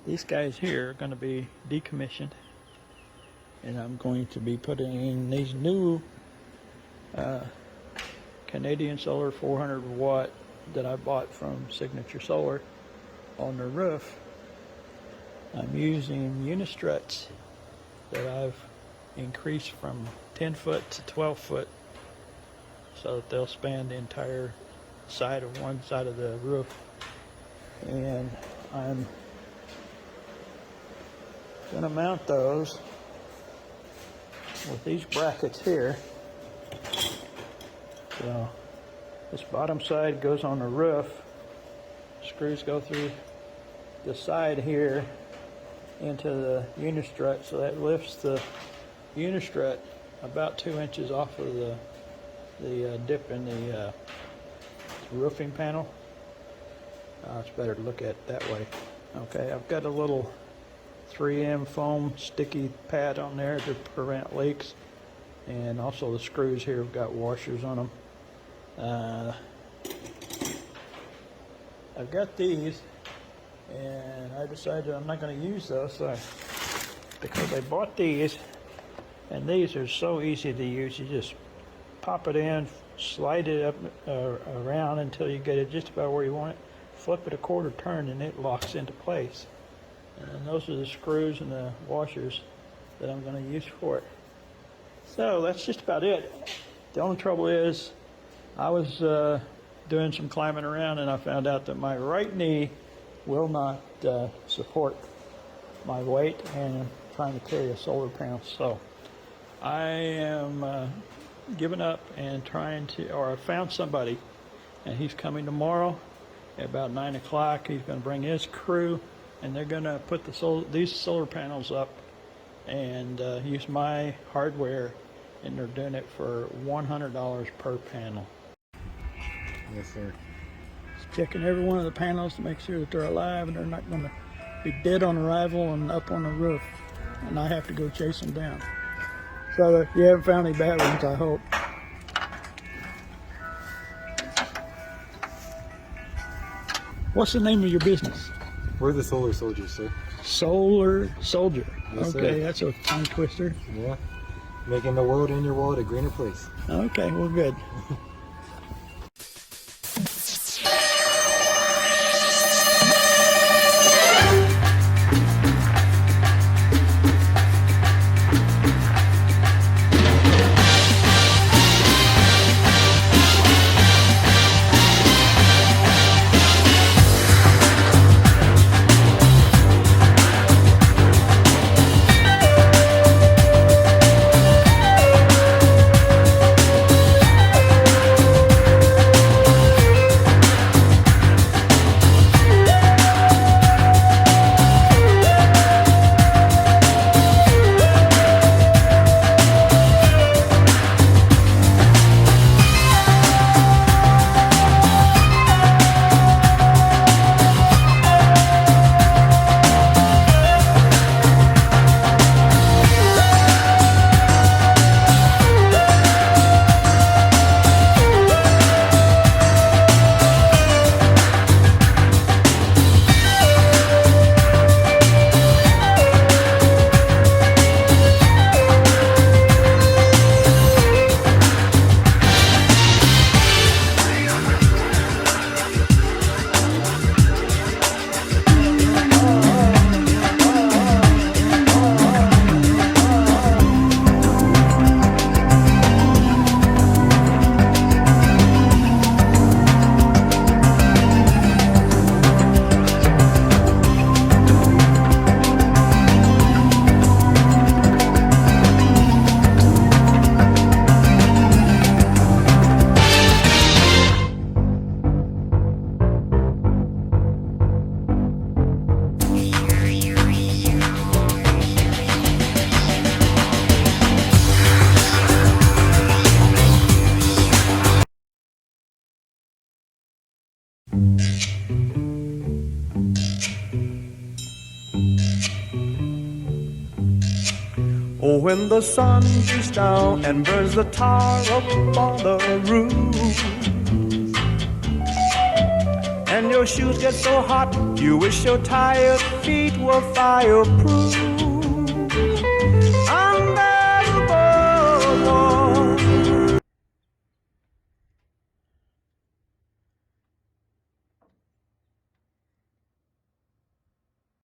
These guys here are going to be decommissioned, and I'm going to be putting in these new Canadian Solar 400 watt that I bought from Signature Solar on the roof. I'm using unistruts that I've increased from 10 foot to 12 foot so that they'll span the entire side of one side of the roof. And I'm going to mount those with these brackets here. So this bottom side goes on the roof. Screws go through the side here into the unistrut, so that lifts the unistrut about 2 inches off of the dip in the roofing panel. It's better to look at it that way. Okay, I've got a little 3M foam sticky pad on there to prevent leaks, and also the screws here have got washers on them. I've got these, and I decided I'm not going to use those because I bought these, and these are so easy to use. You just pop it in, slide it up around until you get it just about where you want it, flip it a quarter turn, and it locks into place. And those are the screws and the washers that I'm going to use for it. So that's just about it. The only trouble is I was doing some climbing around, and I found out that my right knee will not support my weight and trying to carry a solar panel. So I am giving up and trying to, or I found somebody, and he's coming tomorrow at about 9 o'clock. He's going to bring his crew, and they're going to put these solar panels up and use my hardware, and they're doing it for $100 per panel. Yes, sir. Just checking every one of the panels to make sure that they're alive and they're not going to be dead on arrival and up on the roof, and I have to go chase them down. So you haven't found any bad ones, I hope. What's the name of your business? We're the Solar Soldiers, sir. Solar Soldier. Yes, okay, sir. That's a tongue twister. Yeah. Making the world and your wallet a greener place. Okay, well, good. Oh, when the sun beats down and burns the tar up on the roof, and your shoes get so hot, you wish your tired feet were fireproof.